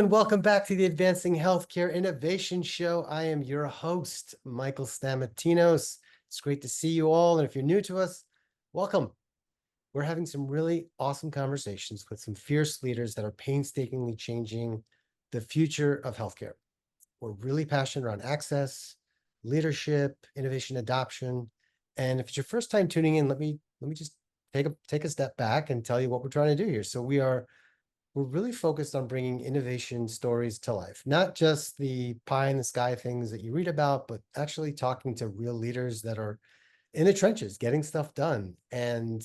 and welcome back to the Advancing Healthcare Innovation Show. I am your host, Michael Stamatinos. It's great to see you all. And if you're new to us, welcome. We're having some really awesome conversations with some fierce leaders that are painstakingly changing the future of healthcare. We're really passionate around access, leadership, innovation, adoption. And if it's your first time tuning in, let me just take a step back and tell you what we're trying to do here. So we're really focused on bringing innovation stories to life, not just the pie in the sky things that you read about, but actually talking to real leaders that are in the trenches, getting stuff done and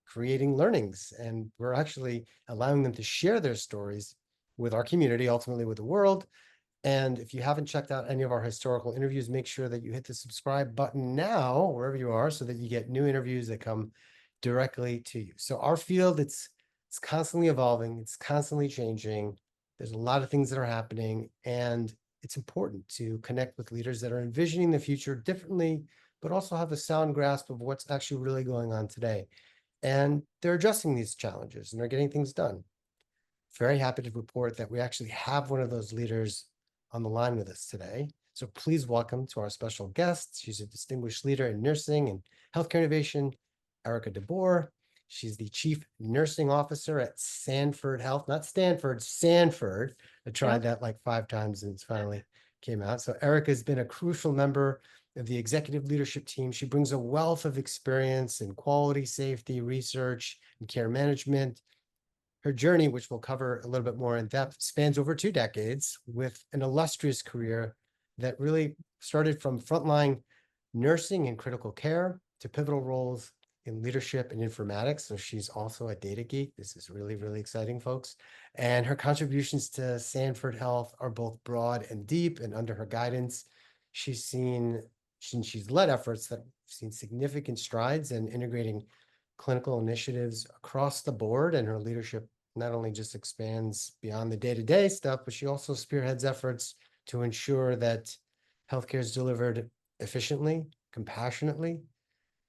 creating learnings. And we're actually allowing them to share their stories with our community, ultimately with the world. And if you haven't checked out any of our historical interviews, make sure that you hit the subscribe button now, wherever you are, so that you get new interviews that come directly to you. So our field, it's constantly evolving. It's constantly changing. There's a lot of things that are happening, and it's important to connect with leaders that are envisioning the future differently, but also have a sound grasp of what's actually really going on today. And they're addressing these challenges and they're getting things done. Very happy to report that we actually have one of those leaders on the line with us today. So please welcome to our special guest. She's a distinguished leader in nursing and healthcare innovation, Erica DeBoer. She's the Chief Nursing Officer at Sanford Health, not Stanford, Sanford. I tried that like 5 times and it's finally came out. So Erica has been a crucial member of the executive leadership team. She brings a wealth of experience in quality, safety, research, and care management. Her journey, which we'll cover a little bit more in depth, spans over 2 decades with an illustrious career that really started from frontline nursing and critical care to pivotal roles in leadership and informatics. So she's also a data geek. This is really, really exciting, folks. And her contributions to Sanford Health are both broad and deep. And under her guidance, she's led efforts that have seen significant strides in integrating clinical initiatives across the board, and her leadership not only just expands beyond the day-to-day stuff, but she also spearheads efforts to ensure that healthcare is delivered efficiently, compassionately.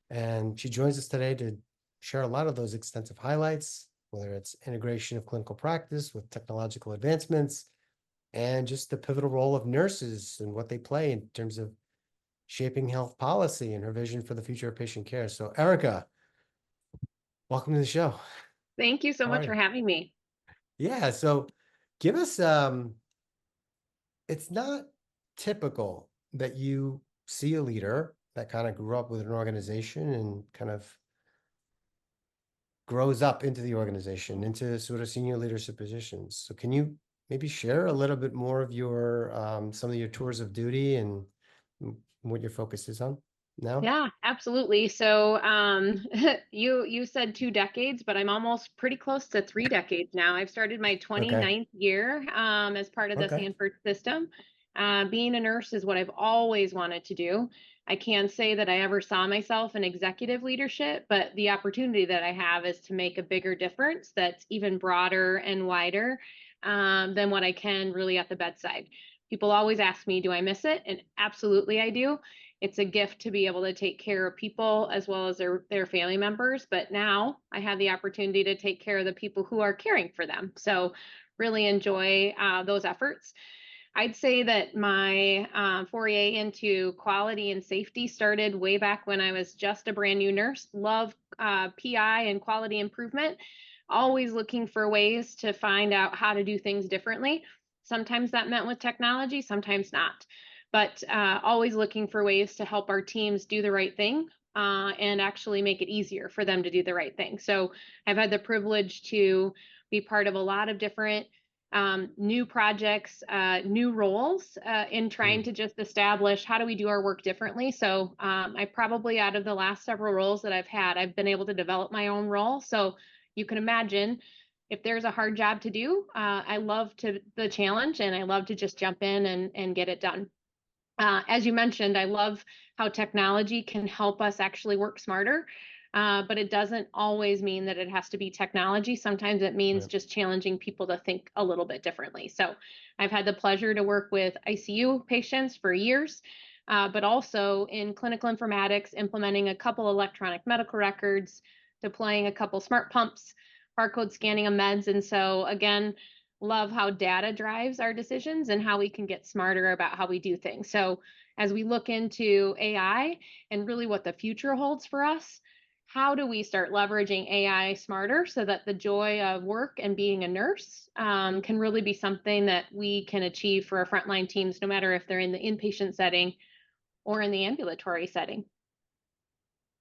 And she joins us today to share a lot of those extensive highlights, whether it's integration of clinical practice with technological advancements, and just the pivotal role of nurses and what they play in terms of shaping health policy and her vision for the future of patient care. So Erica, welcome to the show. Thank you so much for having me. Yeah, so give us, it's not typical that you see a leader that kind of grew up with an organization and kind of grows up into the organization, into sort of senior leadership positions. So can you maybe share a little bit more of your, some of your tours of duty and what your focus is on now? Yeah, absolutely. So, you said 2 decades, but I'm almost pretty close to 3 decades now. I've started my Okay. 29th year as part of the Okay. Sanford system. Being a nurse is what I've always wanted to do. I can't say that I ever saw myself in executive leadership, but the opportunity that I have is to make a bigger difference that's even broader and wider than what I can really at the bedside. People always ask me, do I miss it? And absolutely I do. It's a gift to be able to take care of people as well as their family members. But now I have the opportunity to take care of the people who are caring for them. So really enjoy those efforts. I'd say that my foray into quality and safety started way back when I was just a brand new nurse. Love PI and quality improvement. Always looking for ways to find out how to do things differently. Sometimes that meant with technology, sometimes not. But always looking for ways to help our teams do the right thing and actually make it easier for them to do the right thing. So I've had the privilege to be part of a lot of different new projects, new roles in trying to just establish how do we do our work differently. So I probably, out of the last several roles that I've had, I've been able to develop my own role. So you can imagine if there's a hard job to do, I love the challenge and I love to just jump in and get it done. As you mentioned, I love how technology can help us actually work smarter, but it doesn't always mean that it has to be technology. Sometimes it means just challenging people to think a little bit differently. So I've had the pleasure to work with ICU patients for years, but also in clinical informatics, implementing a couple electronic medical records, deploying a couple smart pumps, barcode scanning of meds. And so again, love how data drives our decisions and how we can get smarter about how we do things. So as we look into AI and really what the future holds for us, how do we start leveraging AI smarter so that the joy of work and being a nurse can really be something that we can achieve for our frontline teams, no matter if they're in the inpatient setting or in the ambulatory setting?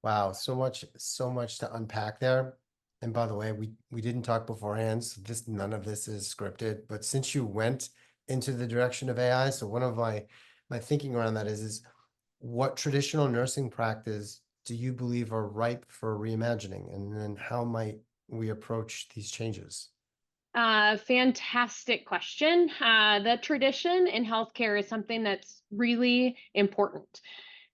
Wow, so much to unpack there. And by the way, we didn't talk beforehand, so none of this is scripted. But since you went into the direction of AI, so one of my thinking around that is what traditional nursing practice do you believe are ripe for reimagining, and then how might we approach these changes? Fantastic question. The tradition in healthcare is something that's really important.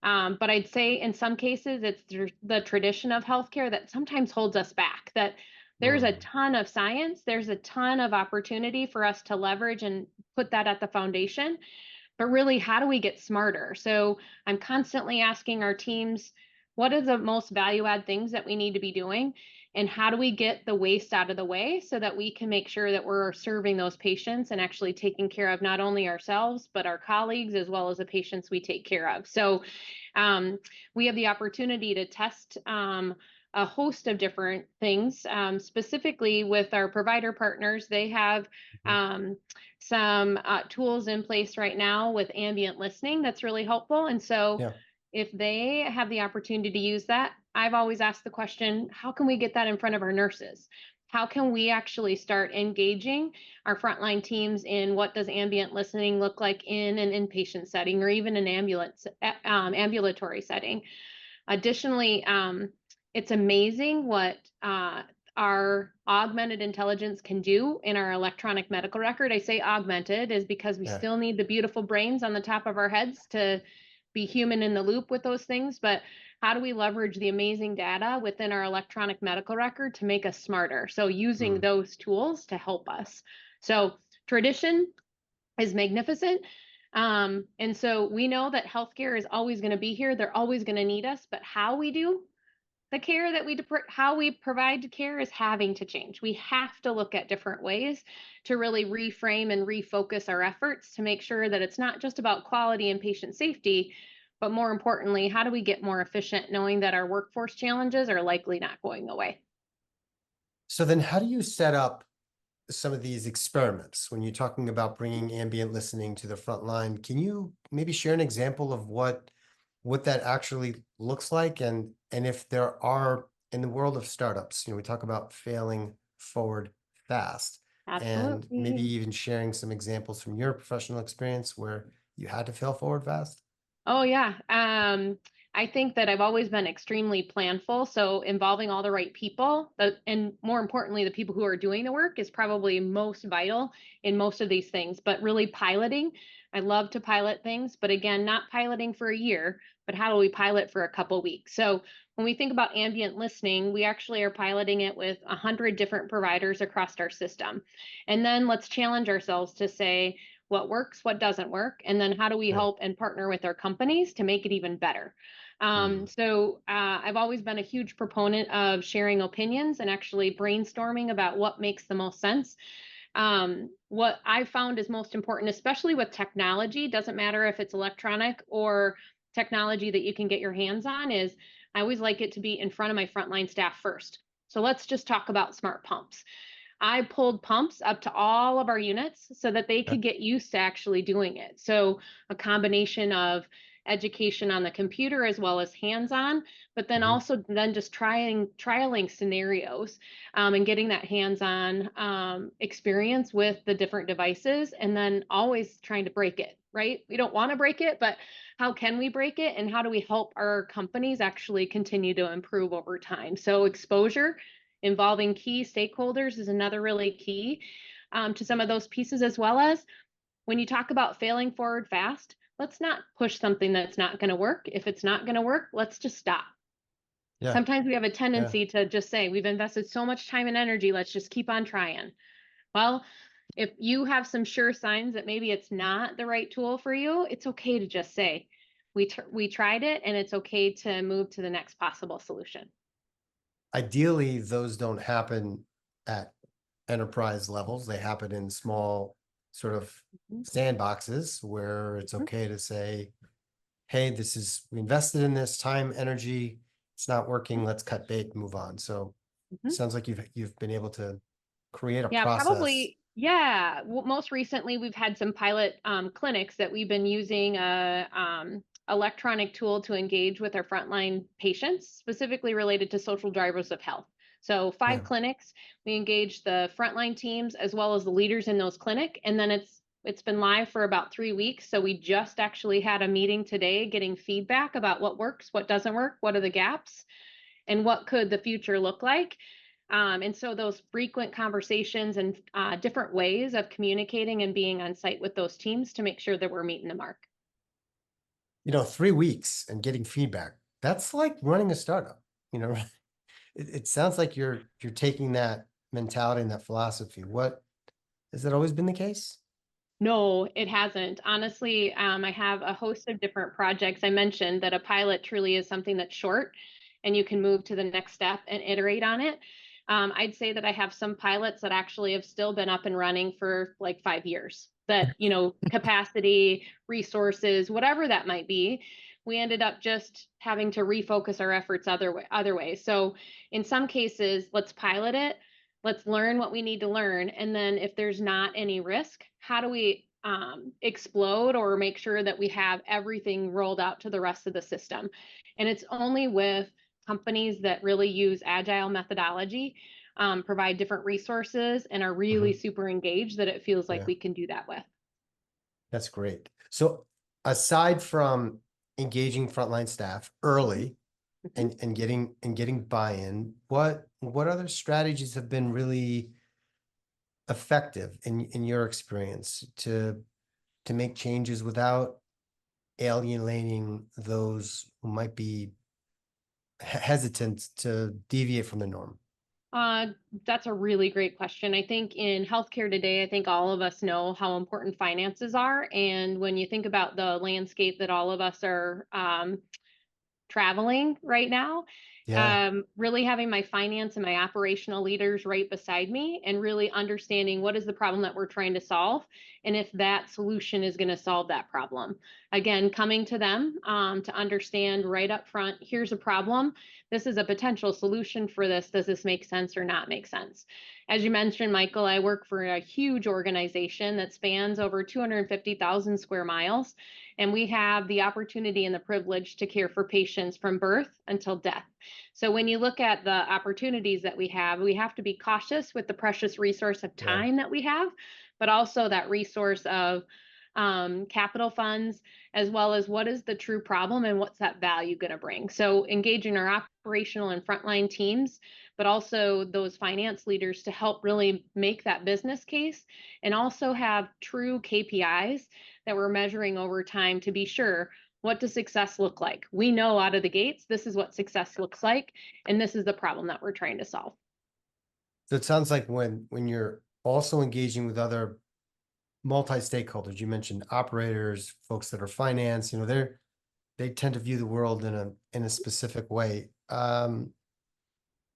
But I'd say in some cases, it's the tradition of healthcare that sometimes holds us back. That there's a Mm, ton of science, there's a ton of opportunity for us to leverage and put that at the foundation. But really, how do we get smarter? So I'm constantly asking our teams, what are the most value add things that we need to be doing? And how do we get the waste out of the way so that we can make sure that we're serving those patients and actually taking care of not only ourselves, but our colleagues as well as the patients we take care of? So um, we have the opportunity to test a host of different things, specifically with our provider partners. They have mhm. some tools in place right now with ambient listening that's really helpful. And so Yeah. if they have the opportunity to use that, I've always asked the question, how can we get that in front of our nurses? How can we actually start engaging our frontline teams in what does ambient listening look like in an inpatient setting or even an ambulatory setting? Additionally, it's amazing what our augmented intelligence can do in our electronic medical record. I say augmented is because we Yeah. still need the beautiful brains on the top of our heads to be human in the loop with those things. But how do we leverage the amazing data within our electronic medical record to make us smarter? So using Mm. those tools to help us. So tradition is magnificent. And so we know that healthcare is always going to be here. They're always going to need us, but how we do the care that how we provide care is having to change. We have to look at different ways to really reframe and refocus our efforts to make sure that it's not just about quality and patient safety, but more importantly, how do we get more efficient knowing that our workforce challenges are likely not going away? So then how do you set up some of these experiments when you're talking about bringing ambient listening to the front line? Can you maybe share an example of what that actually looks like, and if there are, in the world of startups, we talk about failing forward fast, and maybe Absolutely. even sharing some examples from your professional experience where you had to fail forward fast? Oh yeah. I think that I've always been extremely planful. So involving all the right people, and more importantly, the people who are doing the work is probably most vital in most of these things. But really piloting, I love to pilot things, but again, not piloting for a year, but how do we pilot for a couple weeks? So when we think about ambient listening, we actually are piloting it with 100 different providers across our system. And then let's challenge ourselves to say, what works, what doesn't work, and then how do we Right. help and partner with our companies to make it even better. Mm. I've always been a huge proponent of sharing opinions and actually brainstorming about what makes the most sense. What I found is most important, especially with technology, doesn't matter if it's electronic or technology that you can get your hands on, is I always like it to be in front of my frontline staff first. So let's just talk about smart pumps. I pulled pumps up to all of our units so that they Okay. could get used to actually doing it. So a combination of education on the computer as well as hands-on, but then Mhm. also then just trialing scenarios and getting that hands-on experience with the different devices, and then always trying to break it. Right? We don't want to break it, but how can we break it, and how do we help our companies actually continue to improve over time? So exposure involving key stakeholders is another really key to some of those pieces, as well as when you talk about failing forward fast, let's not push something that's not going to work. If it's not going to work, let's just stop. Yeah. Sometimes we have a Yeah. tendency to just say, we've invested so much time and energy, let's just keep on trying. Well, if you have some sure signs that maybe it's not the right tool for you, it's okay to just say, we tried it and it's okay to move to the next possible solution. Ideally, those don't happen at enterprise levels. They happen in small sort of Mhm. sandboxes where it's Mhm. okay to say, hey, we invested in this time, energy, it's not working, let's cut bait and move on. So it Mhm. sounds like you've been able to create a Yeah, process. probably. Yeah. Most recently, we've had some pilot clinics that we've been using a electronic tool to engage with our frontline patients, specifically related to social drivers of health. So Yeah. 5 clinics, we engage the frontline teams as well as the leaders in those clinic, and then it's been live for about 3 weeks. So we just actually had a meeting today, getting feedback about what works, what doesn't work, what are the gaps, and what could the future look like. And so those frequent conversations and different ways of communicating and being on site with those teams to make sure that we're meeting the mark. 3 weeks and getting feedback, that's like running a startup, you know. It sounds like you're taking that mentality and that philosophy. What has that always been the case? No, it hasn't. Honestly, I have a host of different projects. I mentioned that a pilot truly is something that's short and you can move to the next step and iterate on it. I'd say that I have some pilots that actually have still been up and running for like 5 years. That, capacity, resources, whatever that might be, we ended up just having to refocus our efforts other ways. So in some cases, let's pilot it. Let's learn what we need to learn. And then if there's not any risk, how do we explode or make sure that we have everything rolled out to the rest of the system? And it's only with companies that really use agile methodology, provide different resources, and are really Mhm. super engaged that it feels like Yeah, we can do that with. that's great. So aside from engaging frontline staff Mhm. early Mhm. and getting buy-in, what other strategies have been really effective in your experience to make changes without alienating those who might be hesitant to deviate from the norm? Uh, that's a really great question. I think in healthcare today, I think all of us know how important finances are. And when you think about the landscape that all of us are traveling right now, Yeah. really having my finance and my operational leaders right beside me and really understanding what is the problem that we're trying to solve and if that solution is going to solve that problem. Again, coming to them to understand right up front, here's a problem. This is a potential solution for this. Does this make sense or not make sense? As you mentioned, Michael, I work for a huge organization that spans over 250,000 square miles, and we have the opportunity and the privilege to care for patients from birth until death. So when you look at the opportunities that we have to be cautious with the precious resource of Yeah. time that we have, but also that resource of capital funds, as well as what is the true problem and what's that value going to bring. So engaging our operational and frontline teams, but also those finance leaders to help really make that business case and also have true KPIs that we're measuring over time to be sure, what does success look like? We know out of the gates, this is what success looks like, and this is the problem that we're trying to solve. So it sounds like when you're also engaging with other multi-stakeholders, you mentioned operators, folks that are finance, they tend to view the world in a specific way.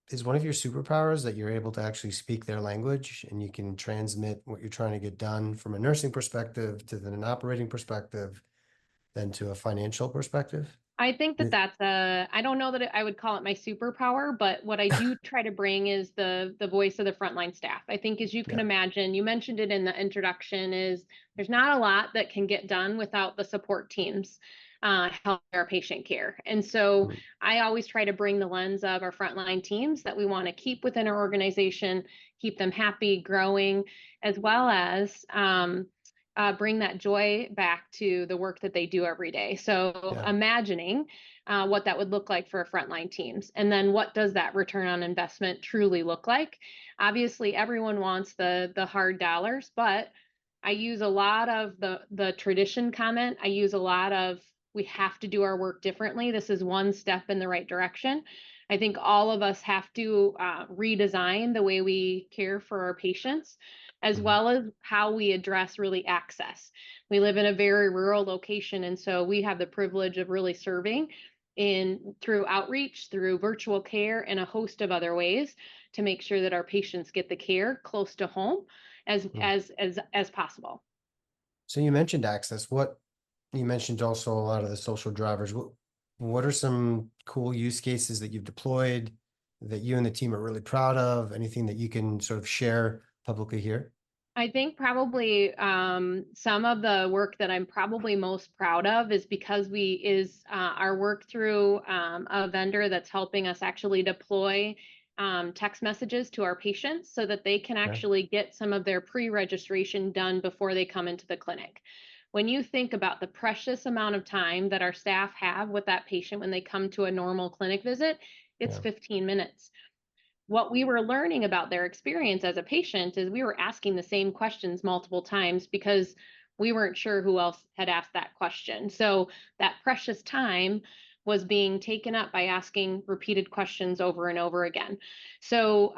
Is one of your superpowers that you're able to actually speak their language and you can transmit what you're trying to get done from a nursing perspective to then an operating perspective, then to a financial perspective? I think that With- that's I don't know that I would call it my superpower, but what I do try to bring is the voice of the frontline staff. I think, as you can Yeah. imagine, you mentioned it in the introduction, is there's not a lot that can get done without the support teams, healthcare patient care. And so Mm. I always try to bring the lens of our frontline teams that we want to keep within our organization, keep them happy, growing, as well as bring that joy back to the work that they do every day. So Yeah. imagining what that would look like for frontline teams. And then what does that return on investment truly look like? Obviously, everyone wants the hard dollars, but I use a lot of the tradition comment. I use a lot of we have to do our work differently. This is one step in the right direction. I think all of us have to redesign the way we care for our patients, as Mhm. well as how we address really access. We live in a very rural location, and so we have the privilege of really serving through outreach, through virtual care, and a host of other ways to make sure that our patients get the care close to home as Mm. as possible. So you mentioned access. What you mentioned also a lot of the social drivers. What are some cool use cases that you've deployed that you and the team are really proud of? Anything that you can sort of share publicly here? I think probably some of the work that I'm probably most proud of is because our work through a vendor that's helping us actually deploy text messages to our patients so that they can Okay. actually get some of their pre-registration done before they come into the clinic. When you think about the precious amount of time that our staff have with that patient when they come to a normal clinic visit, it's Yeah. 15 minutes. What we were learning about their experience as a patient is we were asking the same questions multiple times because we weren't sure who else had asked that question. So that precious time was being taken up by asking repeated questions over and over again. So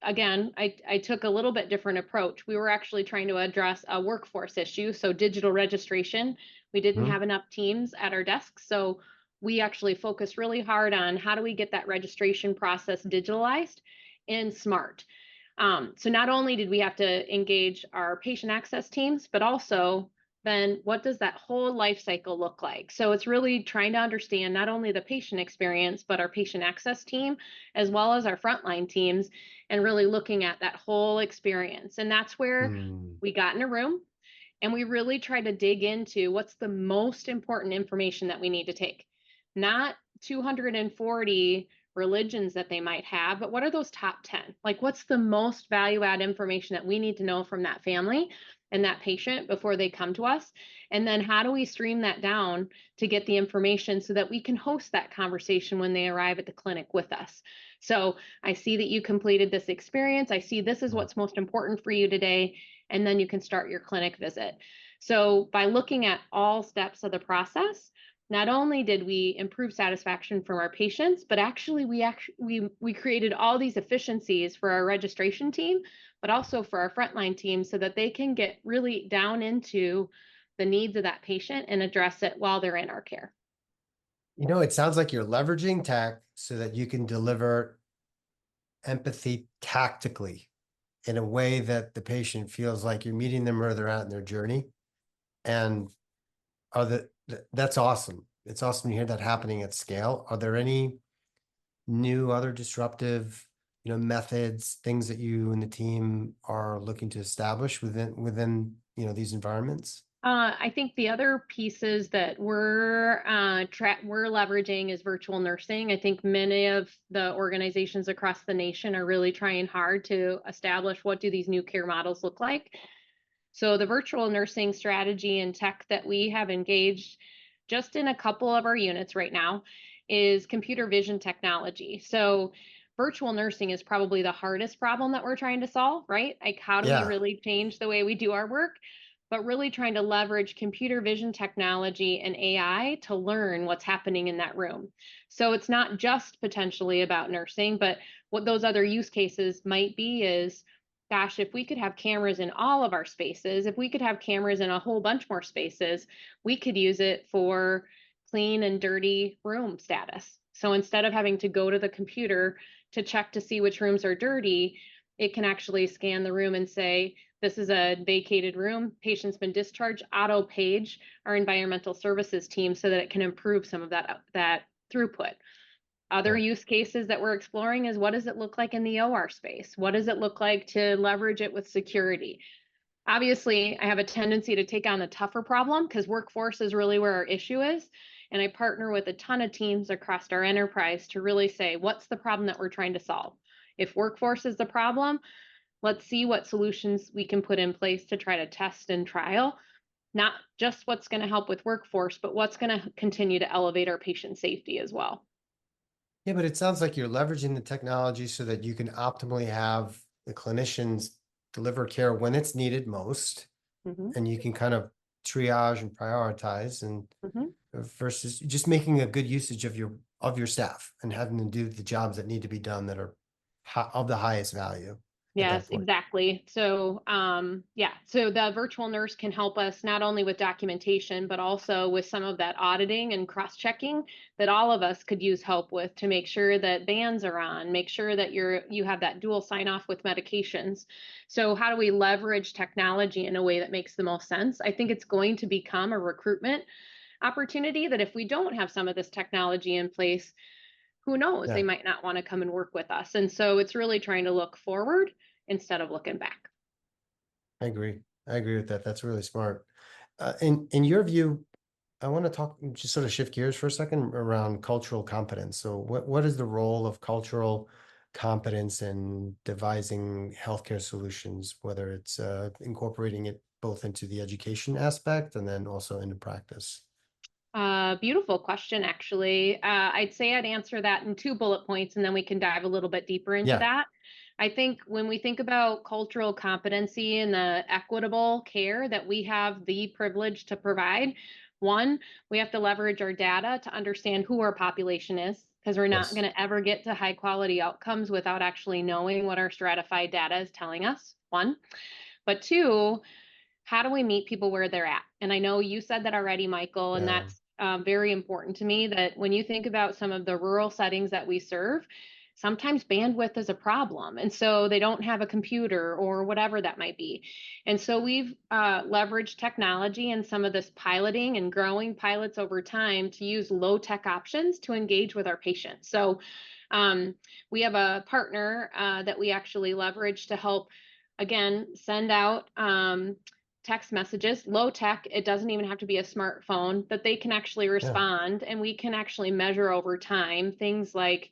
again, I took a little bit different approach. We were actually trying to address a workforce issue. So digital registration, we didn't Mhm. have enough teams at our desks. So we actually focus really hard on how do we get that registration process digitalized and smart. So not only did we have to engage our patient access teams, but also then what does that whole life cycle look like? So it's really trying to understand not only the patient experience, but our patient access team, as well as our frontline teams, and really looking at that whole experience. And that's where Mm. we got in a room and we really tried to dig into what's the most important information that we need to take. Not 240 religions that they might have, but what are those top 10? Like, what's the most value add information that we need to know from that family and that patient before they come to us? And then how do we stream that down to get the information so that we can host that conversation when they arrive at the clinic with us? So I see that you completed this experience. I see this is Mm. what's most important for you today. And then you can start your clinic visit. So by looking at all steps of the process, not only did we improve satisfaction from our patients, but actually we created all these efficiencies for our registration team, but also for our frontline team so that they can get really down into the needs of that patient and address it while they're in our care. You know, it sounds like you're leveraging tech so that you can deliver empathy tactically in a way that the patient feels like you're meeting them where they're at in their journey. And that's awesome. It's awesome to hear that happening at scale. Are there any new other disruptive, methods, things that you and the team are looking to establish within these environments? I think the other pieces that we're leveraging is virtual nursing. I think many of the organizations across the nation are really trying hard to establish what do these new care models look like. So the virtual nursing strategy and tech that we have engaged just in a couple of our units right now is computer vision technology. So virtual nursing is probably the hardest problem that we're trying to solve, right? Like how do we Yeah. really change the way we do our work? But really trying to leverage computer vision technology and AI to learn what's happening in that room. So it's not just potentially about nursing, but what those other use cases might be is, gosh, if we could have cameras in all of our spaces, if we could have cameras in a whole bunch more spaces, we could use it for clean and dirty room status. So instead of having to go to the computer to check to see which rooms are dirty, it can actually scan the room and say, this is a vacated room, patient's been discharged, auto page our environmental services team so that it can improve some of that throughput. Other Yeah. use cases that we're exploring is what does it look like in the OR space? What does it look like to leverage it with security? Obviously, I have a tendency to take on the tougher problem because workforce is really where our issue is. And I partner with a ton of teams across our enterprise to really say, what's the problem that we're trying to solve? If workforce is the problem, let's see what solutions we can put in place to try to test and trial, not just what's going to help with workforce, but what's going to continue to elevate our patient safety as well. Yeah, but it sounds like you're leveraging the technology so that you can optimally have the clinicians deliver care when it's needed most, Mhm, and you can kind of triage and prioritize and mhm. versus just making a good usage of your staff and having them do the jobs that need to be done that are of the highest value. at that Yes, point. exactly. So, yeah, so the virtual nurse can help us not only with documentation, but also with some of that auditing and cross-checking that all of us could use help with to make sure that bans are on, make sure that you have that dual sign off with medications. So, how do we leverage technology in a way that makes the most sense? I think it's going to become a recruitment opportunity that if we don't have some of this technology in place, who knows, they Yeah, might not want to come and work with us. And so it's really trying to look forward instead of looking back. I agree. I agree with that. That's really smart. In your view, I want to talk, just sort of shift gears for a second around cultural competence. So what is the role of cultural competence in devising healthcare solutions, whether it's incorporating it both into the education aspect and then also into practice? Beautiful question, actually. I'd say I'd answer that in 2 bullet points, and then we can dive a little bit deeper into Yeah. that. I think when we think about cultural competency and the equitable care that we have the privilege to provide, one, we have to leverage our data to understand who our population is, because we're not Yes. going to ever get to high quality outcomes without actually knowing what our stratified data is telling us. One. But two, how do we meet people where they're at? And I know you said that already, Michael, and Yeah. that's very important to me that when you think about some of the rural settings that we serve, sometimes bandwidth is a problem. And so they don't have a computer or whatever that might be. And so we've leveraged technology and some of this piloting and growing pilots over time to use low tech options to engage with our patients. So um, we have a partner that we actually leverage to help, again, send out text messages, low tech. It doesn't even have to be a smartphone, that they can actually Yeah. respond, and we can actually measure over time things like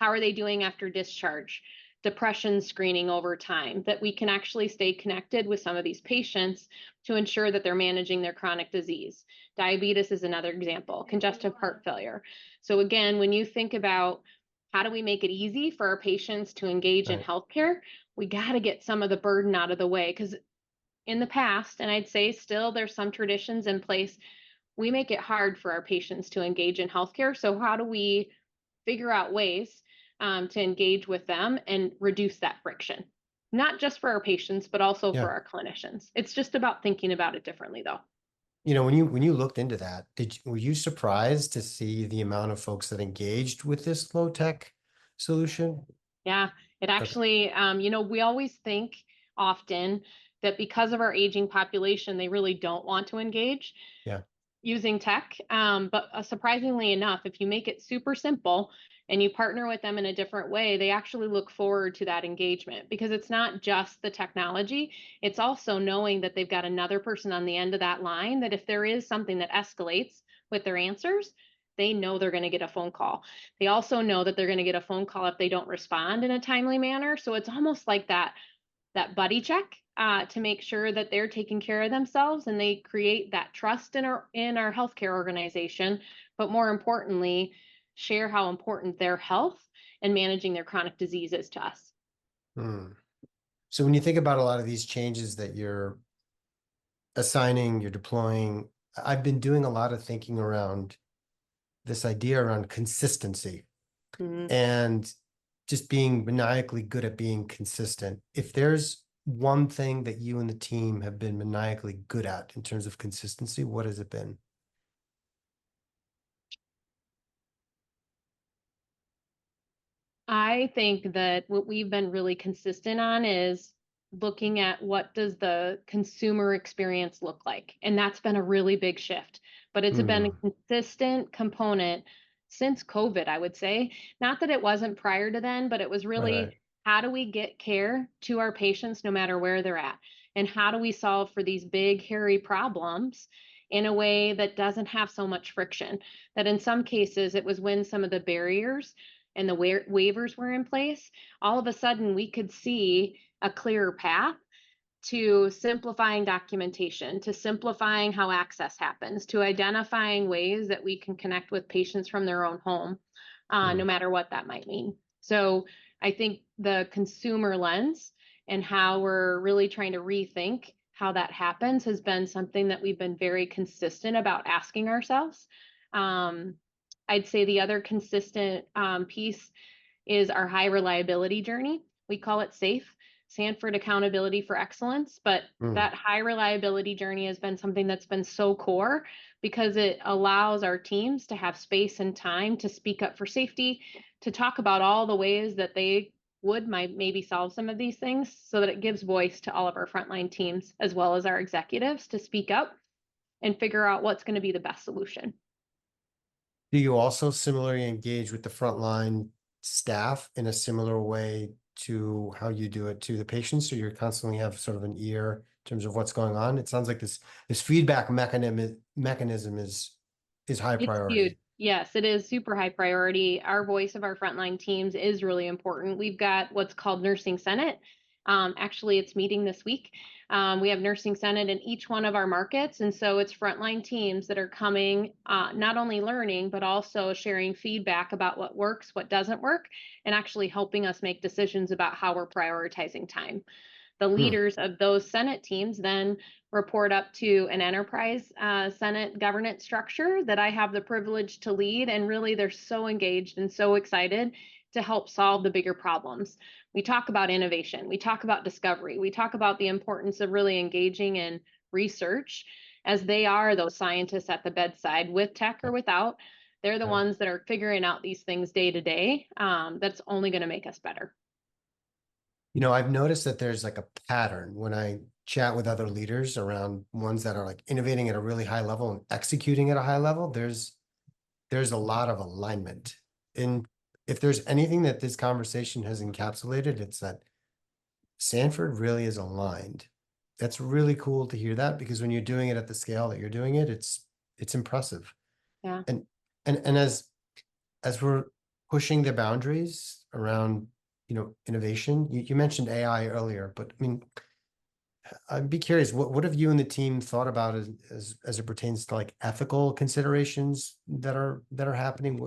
how are they doing after discharge, depression screening over time, that we can actually stay connected with some of these patients to ensure that they're managing their chronic disease. Diabetes is another example, congestive heart failure. So again, when you think about how do we make it easy for our patients to engage in Right. healthcare, we got to get some of the burden out of the way, because in the past, and I'd say still there's some traditions in place, we make it hard for our patients to engage in healthcare. So how do we figure out ways to engage with them and reduce that friction? Not just for our patients, but also Yeah. for our clinicians. It's just about thinking about it differently, though. When you looked into that, were you surprised to see the amount of folks that engaged with this low tech solution? Yeah, it Okay. actually, we always think often that because of our aging population, they really don't want to engage Yeah. using tech. But surprisingly enough, if you make it super simple and you partner with them in a different way, they actually look forward to that engagement, because it's not just the technology. It's also knowing that they've got another person on the end of that line, that if there is something that escalates with their answers, they know they're going to get a phone call. They also know that they're going to get a phone call if they don't respond in a timely manner. So it's almost like that buddy check to make sure that they're taking care of themselves, and they create that trust in our healthcare organization. But more importantly, share how important their health and managing their chronic disease is to us. Hmm. So when you think about a lot of these changes that you're assigning, you're deploying, I've been doing a lot of thinking around this idea around consistency Mhm. and just being maniacally good at being consistent. If there's one thing that you and the team have been maniacally good at in terms of consistency, what has it been? I think that what we've been really consistent on is looking at what does the consumer experience look like. And that's been a really big shift, but it's been a Hmm. consistent component since COVID, I would say. Not that it wasn't prior to then, but it was Right, right. really how do we get care to our patients no matter where they're at? And how do we solve for these big, hairy problems in a way that doesn't have so much friction? That in some cases, it was when some of the barriers and the waivers were in place, all of a sudden we could see a clearer path to simplifying documentation, to simplifying how access happens, to identifying ways that we can connect with patients from their own home, Hmm. no matter what that might mean. So I think the consumer lens and how we're really trying to rethink how that happens has been something that we've been very consistent about asking ourselves. Um, I'd say the other consistent piece is our high reliability journey. We call it SAFE. Sanford Accountability for Excellence, but Mm. that high reliability journey has been something that's been so core because it allows our teams to have space and time to speak up for safety, to talk about all the ways that they would maybe solve some of these things, so that it gives voice to all of our frontline teams as well as our executives to speak up and figure out what's going to be the best solution. Do you also similarly engage with the frontline staff in a similar way to how you do it to the patients? So you're constantly have sort of an ear in terms of what's going on? It sounds like this feedback mechanism is high It's huge. priority. Yes, it is super high priority. Our voice of our frontline teams is really important. We've got what's called Nursing Senate. Actually, it's meeting this week. We have Nursing Senate in each one of our markets. And so it's frontline teams that are coming, not only learning, but also sharing feedback about what works, what doesn't work, and actually helping us make decisions about how we're prioritizing time. The Hmm. leaders of those Senate teams then report up to an enterprise Senate governance structure that I have the privilege to lead. And really, they're so engaged and so excited to help solve the bigger problems. We talk about innovation, we talk about discovery, we talk about the importance of really engaging in research, as they are those scientists at the bedside, with tech or without. They're the Right. ones that are figuring out these things day to day. That's only going to make us better. I've noticed that there's like a pattern when I chat with other leaders around ones that are like innovating at a really high level and executing at a high level. There's a lot of alignment. And if there's anything that this conversation has encapsulated, it's that Sanford really is aligned. That's really cool to hear that, because when you're doing it at the scale that you're doing it, it's impressive. Yeah. And and as we're pushing the boundaries around, innovation, you mentioned AI earlier, but I mean, I'd be curious, what have you and the team thought about as it pertains to like ethical considerations that are happening?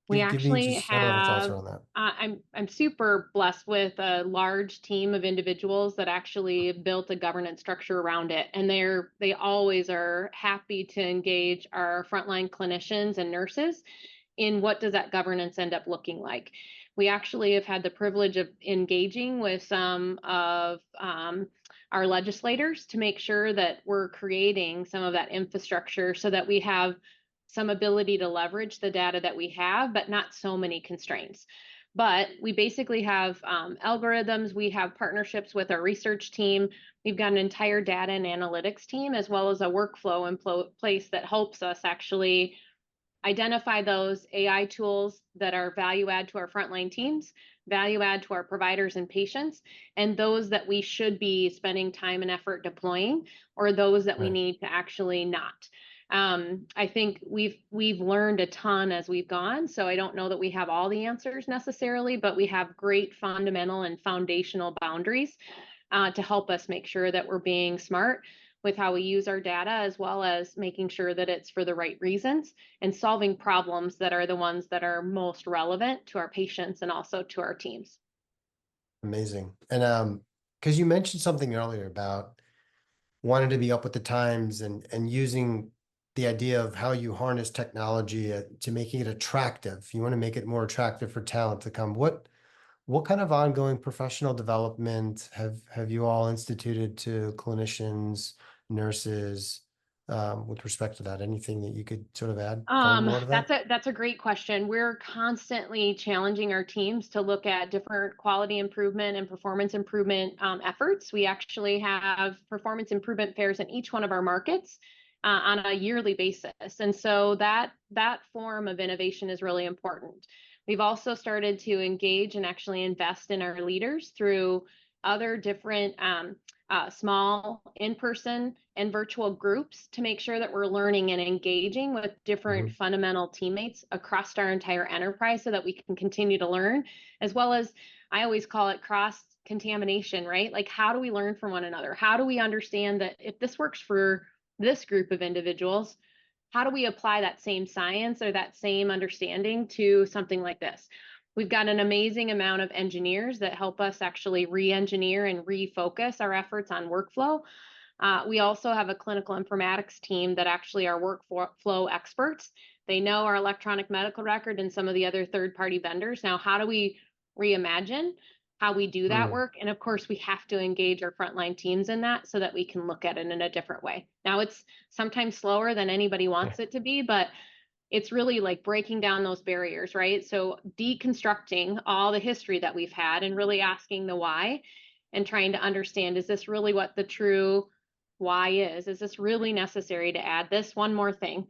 We Give me actually just high level thoughts have, around that. I'm super blessed with a large team of individuals that actually built a governance structure around it. And they always are happy to engage our frontline clinicians and nurses in what does that governance end up looking like. We actually have had the privilege of engaging with some of our legislators to make sure that we're creating some of that infrastructure so that we have some ability to leverage the data that we have, but not so many constraints. But we basically have algorithms, we have partnerships with our research team, we've got an entire data and analytics team, as well as a workflow in place that helps us actually identify those AI tools that are value add to our frontline teams, value add to our providers and patients, and those that we should be spending time and effort deploying, or those that we Right. need to actually not. I think we've learned a ton as we've gone, so I don't know that we have all the answers necessarily, but we have great fundamental and foundational boundaries to help us make sure that we're being smart with how we use our data, as well as making sure that it's for the right reasons and solving problems that are the ones that are most relevant to our patients and also to our teams. Amazing. And because you mentioned something earlier about wanting to be up with the times and using the idea of how you harness technology to making it attractive. You want to make it more attractive for talent to come. What kind of ongoing professional development have you all instituted to clinicians, nurses, with respect to that? Anything that you could sort of add color more to that? That's a great question. We're constantly challenging our teams to look at different quality improvement and performance improvement efforts. We actually have performance improvement fairs in each one of our markets on a yearly basis, and so that form of innovation is really important. We've also started to engage and actually invest in our leaders through other different small in-person and virtual groups to make sure that we're learning and engaging with different Mhm. fundamental teammates across our entire enterprise so that we can continue to learn, as well as I always call it cross contamination, right? Like, how do we learn from one another? How do we understand that if this works for this group of individuals, how do we apply that same science or that same understanding to something like this? We've got an amazing amount of engineers that help us actually re-engineer and refocus our efforts on workflow. We also have a clinical informatics team that actually are workflow experts. They know our electronic medical record and some of the other third-party vendors. Now, how do we reimagine how we do that Mm, work. And of course, we have to engage our frontline teams in that so that we can look at it in a different way. Now, it's sometimes slower than anybody yeah, wants it to be, but it's really like breaking down those barriers, right? So deconstructing all the history that we've had and really asking the why and trying to understand, is this really what the true why is? Is this really necessary to add this one more thing,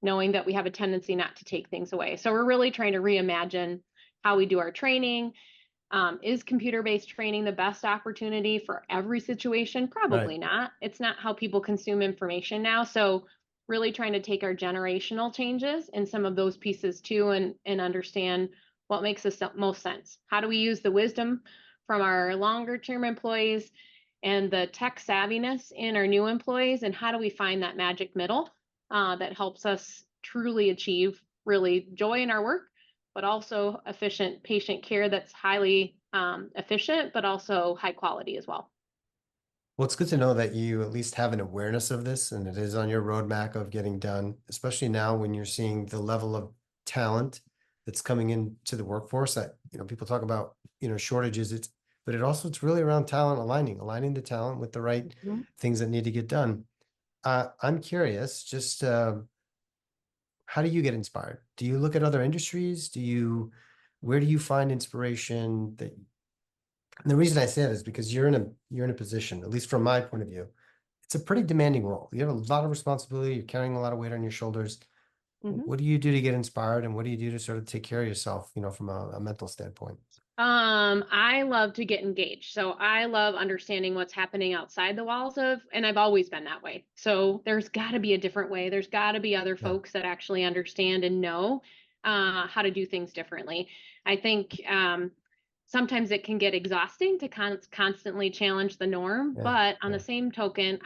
knowing that we have a tendency not to take things away? So we're really trying to reimagine how we do our training. Is computer-based training the best opportunity for every situation? right. Probably not. It's not how people consume information now. So really trying to take our generational changes and some of those pieces too, and understand what makes the most sense. How do we use the wisdom from our longer term employees and the tech savviness in our new employees, and how do we find that magic middle that helps us truly achieve really joy in our work, but also efficient patient care that's highly efficient, but also high quality as well. Well, it's good to know that you at least have an awareness of this and it is on your roadmap of getting done, especially now when you're seeing the level of talent that's coming into the workforce that, people talk about, shortages. But it's really around talent aligning the talent with the right Mhm. things that need to get done. I'm curious, just how do you get inspired? Do you look at other industries? Where do you find inspiration that, and the reason I say that is because you're in a position, at least from my point of view, it's a pretty demanding role. You have a lot of responsibility. You're carrying a lot of weight on your shoulders. Mhm. What do you do to get inspired, and what do you do to sort of take care of yourself, from a mental standpoint? I love to get engaged. So I love understanding what's happening outside the walls of, and I've always been that way. So there's got to be a different way. There's got to be other Yeah, folks that actually understand and know how to do things differently. I think sometimes it can get exhausting to constantly challenge the norm, yeah, but on the yeah. same token,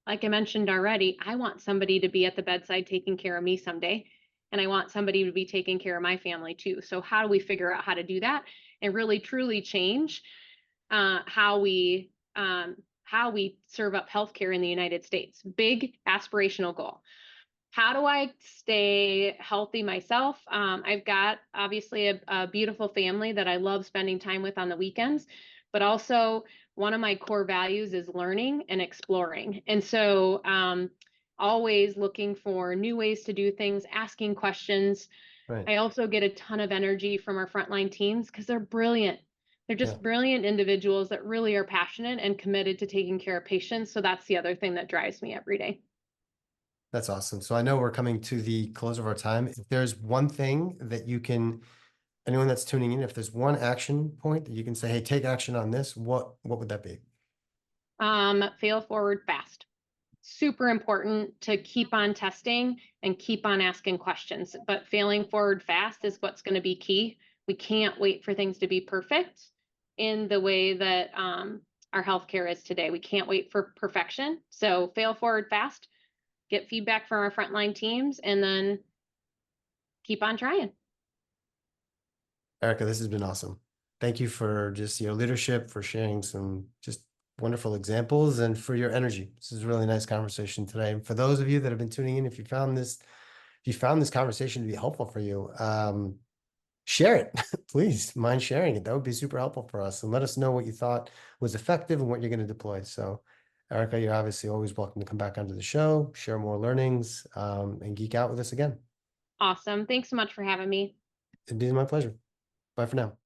like I mentioned already, I want somebody to be at the bedside taking care of me someday. And I want somebody to be taking care of my family too. So how do we figure out how to do that and really truly change how we serve up healthcare in the United States? Big aspirational goal. How do I stay healthy myself? I've got obviously a beautiful family that I love spending time with on the weekends, but also one of my core values is learning and exploring. And so, always looking for new ways to do things, asking questions. Right. I also get a ton of energy from our frontline teams because they're brilliant. They're Yeah, just brilliant individuals that really are passionate and committed to taking care of patients. So that's the other thing that drives me every day. that's awesome. So I know we're coming to the close of our time. If there's one thing that anyone that's tuning in, if there's one action point that you can say, hey, take action on this, what would that be? Fail forward fast. Super important to keep on testing and keep on asking questions, but failing forward fast is what's going to be key. We can't wait for things to be perfect in the way that our healthcare is today. We can't wait for perfection. So fail forward fast, get feedback from our frontline teams, and then keep on trying. Erica, this has been awesome. Thank you for just your leadership, for sharing some just wonderful examples, and for your energy. This is a really nice conversation today. And for those of you that have been tuning in, if you found this conversation to be helpful for you, share it. Please mind sharing it. That would be super helpful for us. And let us know what you thought was effective and what you're going to deploy. So, Erica, you're obviously always welcome to come back onto the show, share more learnings, and geek out with us again. Awesome. Thanks so much for having me. It'd be my pleasure. Bye for now.